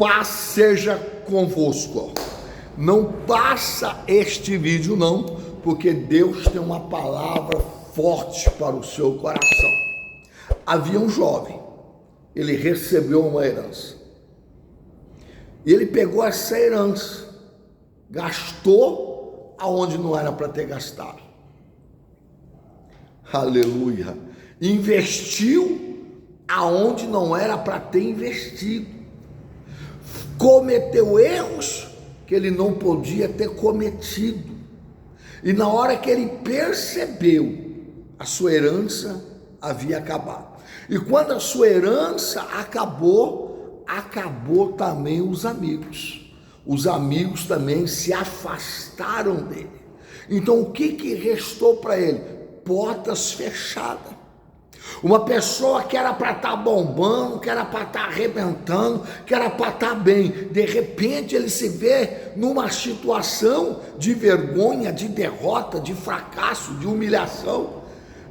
Paz seja convosco. Não passa este vídeo não, porque Deus tem uma palavra forte para o seu coração. Havia um jovem, ele recebeu uma herança. E ele pegou essa herança, gastou aonde não era para ter gastado. Aleluia. Investiu aonde não era para ter investido. Cometeu erros que ele não podia ter cometido. E na hora que ele percebeu, a sua herança havia acabado. E quando a sua herança acabou, acabou também os amigos. Os amigos também se afastaram dele. Então o que restou para ele? Portas fechadas. Uma pessoa que era para estar bombando, que era para estar arrebentando, que era para estar bem, de repente ele se vê numa situação de vergonha, de derrota, de fracasso, de humilhação.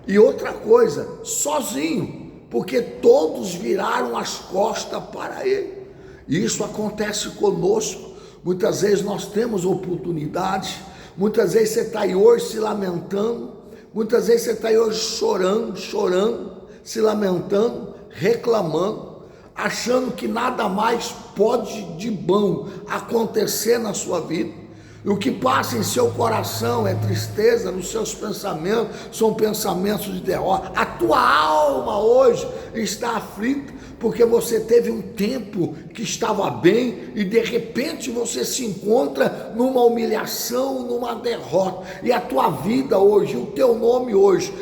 E outra coisa, sozinho, porque todos viraram as costas para ele. E isso acontece conosco. Muitas vezes nós temos oportunidades, muitas vezes você está aí hoje se lamentando, muitas vezes você está aí hoje chorando, se lamentando, reclamando, achando que nada mais pode de bom acontecer na sua vida. E o que passa em seu coração é tristeza, nos seus pensamentos são pensamentos de derrota. A tua alma hoje está aflita, porque você teve um tempo que estava bem e de repente você se encontra numa humilhação, numa derrota. E a tua vida hoje, o teu nome hoje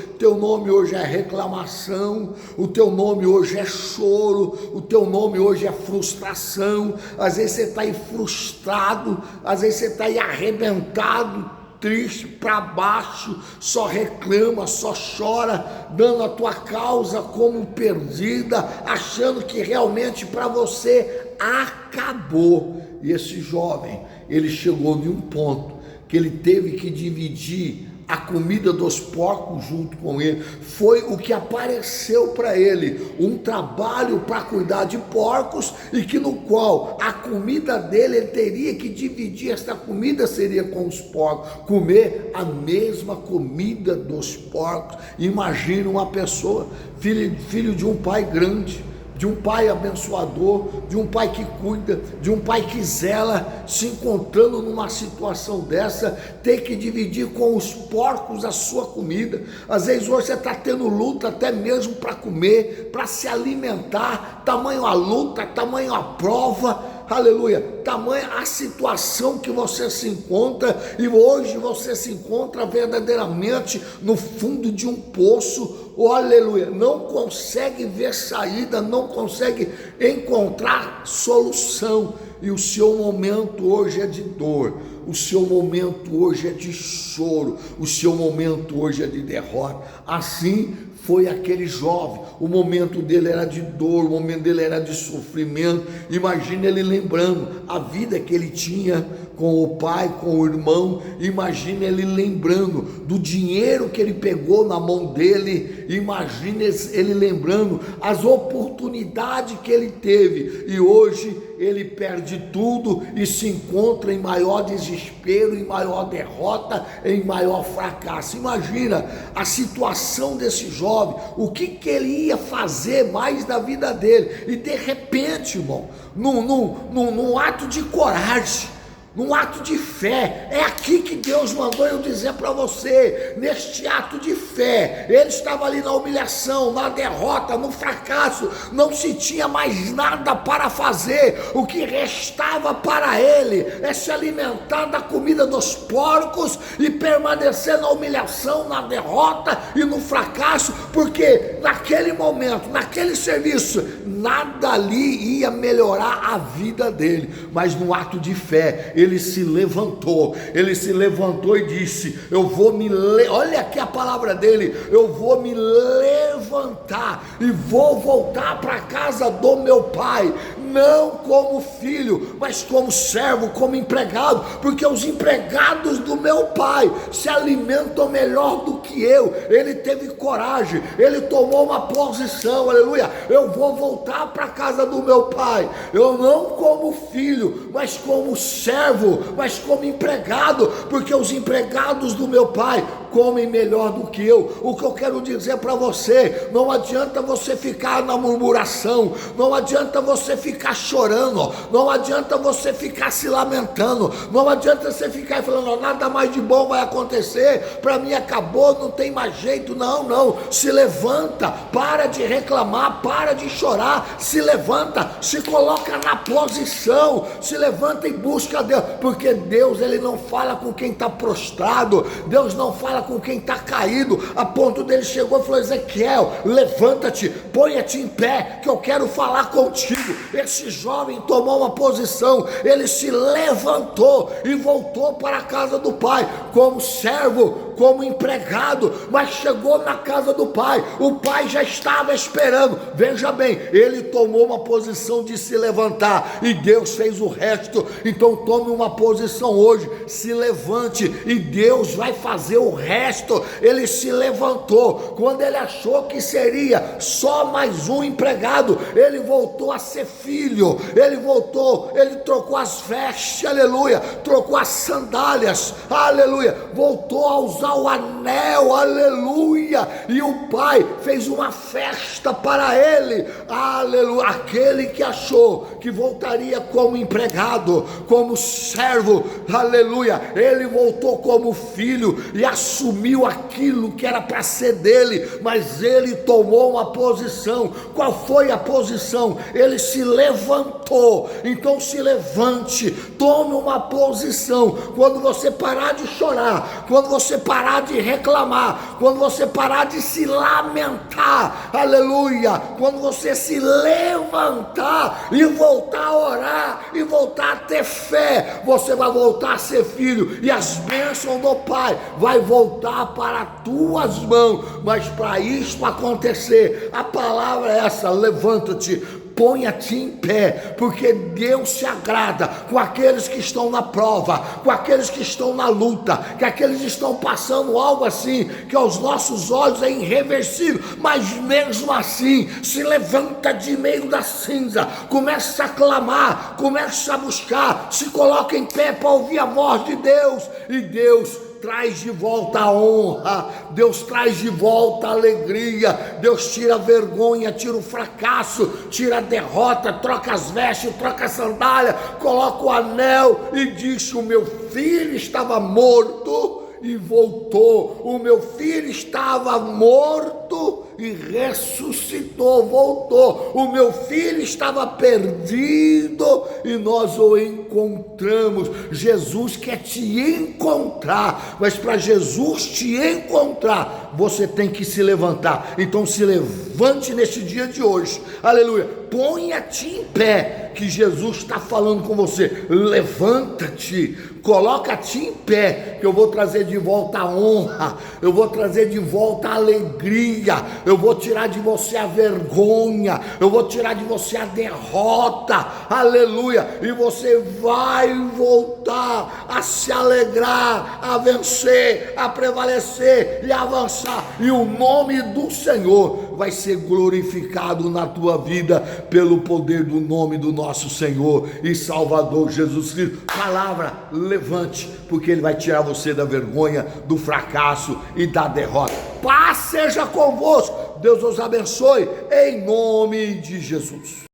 é reclamação, o teu nome hoje é choro, o teu nome hoje é frustração. Às vezes você está aí frustrado, às vezes você está aí arrebentado, triste, para baixo, só reclama, só chora, dando a tua causa como perdida, achando que realmente para você acabou. E esse jovem, ele chegou em um ponto que ele teve que dividir a comida dos porcos junto com ele. Foi o que apareceu para ele, um trabalho para cuidar de porcos, e que no qual a comida dele, ele teria que dividir, esta comida seria com os porcos, comer a mesma comida dos porcos. Imagina uma pessoa, filho de um pai grande, de um pai abençoador, de um pai que cuida, de um pai que zela, se encontrando numa situação dessa, ter que dividir com os porcos a sua comida. Às vezes hoje você está tendo luta até mesmo para comer, para se alimentar, tamanho a luta, tamanho a prova, aleluia, tamanha a situação que você se encontra, e hoje você se encontra verdadeiramente no fundo de um poço, oh, aleluia, não consegue ver saída, não consegue encontrar solução, e o seu momento hoje é de dor, o seu momento hoje é de choro, o seu momento hoje é de derrota. Assim foi aquele jovem, o momento dele era de dor, o momento dele era de sofrimento. Imagina ele lembrando a vida que ele tinha com o pai, com o irmão. Imagina ele lembrando do dinheiro que ele pegou na mão dele. Imagina ele lembrando as oportunidades que ele teve, e hoje ele perde tudo e se encontra em maior desespero, em maior derrota, em maior fracasso. Imagina a situação desse jovem, o que ele ia fazer mais da vida dele. E de repente, irmão, num ato de coragem, num ato de fé, é aqui que Deus mandou eu dizer para você, neste ato de fé, ele estava ali na humilhação, na derrota, no fracasso, não se tinha mais nada para fazer, o que restava para ele é se alimentar da comida dos porcos e permanecer na humilhação, na derrota e no fracasso, porque naquele momento, naquele serviço, nada ali ia melhorar a vida dele. Mas no ato de fé, ele se levantou e disse: olha aqui a palavra dele, eu vou me levantar e vou voltar para a casa do meu pai, não como filho, mas como servo, como empregado, porque os empregados do meu pai se alimentam melhor do que eu. Ele teve coragem, ele tomou uma posição, aleluia. Eu vou voltar para a casa do meu pai, eu não como filho, mas como servo, mas como empregado, porque os empregados do meu pai comem melhor do que eu. O que eu quero dizer para você, não adianta você ficar na murmuração, não adianta você ficar chorando, não adianta você ficar se lamentando, não adianta você ficar falando, nada mais de bom vai acontecer, para mim acabou, não tem mais jeito. Não, se levanta, para de reclamar, para de chorar, se levanta, se coloca na posição, se levanta e busca Deus, porque Deus, ele não fala com quem está prostrado, Deus não fala com quem está caído, a ponto dele chegou e falou, Ezequiel, levanta-te, ponha-te em pé, que eu quero falar contigo. Esse jovem tomou uma posição, ele se levantou e voltou para a casa do pai, como servo, como empregado, mas chegou na casa do pai, o pai já estava esperando. Veja bem, ele tomou uma posição de se levantar, e Deus fez o resto. Então tome uma posição hoje, se levante, e Deus vai fazer o resto. Ele se levantou, quando ele achou que seria só mais um empregado, ele voltou a ser filho, ele voltou, ele trocou as vestes, aleluia, trocou as sandálias, aleluia, voltou a usar o anel, aleluia, e o pai fez uma festa para ele, aleluia. Aquele que achou que voltaria como empregado, como servo, aleluia, ele voltou como filho e assumiu aquilo que era para ser dele, mas ele tomou uma posição. Qual foi a posição? Ele se levantou. Então se levante, tome uma posição. Quando você parar de chorar, quando você parar de reclamar, quando você parar de se lamentar, aleluia, quando você se levantar e voltar a orar e voltar a ter fé, você vai voltar a ser filho, e as bênçãos do pai vai voltar para as tuas mãos. Mas para isso acontecer, a palavra é essa: levanta-te, ponha-te em pé, porque Deus se agrada com aqueles que estão na prova, com aqueles que estão na luta, que aqueles que estão passando algo assim, que aos nossos olhos é irreversível, mas mesmo assim, se levanta de meio da cinza, começa a clamar, começa a buscar, se coloca em pé para ouvir a voz de Deus, e Deus traz de volta a honra, Deus traz de volta a alegria, Deus tira a vergonha, tira o fracasso, tira a derrota, troca as vestes, troca a sandália, coloca o anel e diz: o meu filho estava morto e voltou, o meu filho estava morto e ressuscitou, voltou, o meu filho estava perdido e nós o encontramos. Jesus quer te encontrar, mas para Jesus te encontrar, você tem que se levantar. Então se levante neste dia de hoje, aleluia, ponha-te em pé, que Jesus está falando com você. Levanta-te, coloca-te em pé, que eu vou trazer de volta a honra, eu vou trazer de volta a alegria, eu vou tirar de você a vergonha, eu vou tirar de você a derrota, aleluia, e você vai voltar a se alegrar, a vencer, a prevalecer e a avançar, e o nome do Senhor vai ser glorificado na tua vida, pelo poder do nome do nosso Senhor e Salvador Jesus Cristo. Palavra, levante, porque Ele vai tirar você da vergonha, do fracasso e da derrota. Paz seja convosco, Deus os abençoe, em nome de Jesus.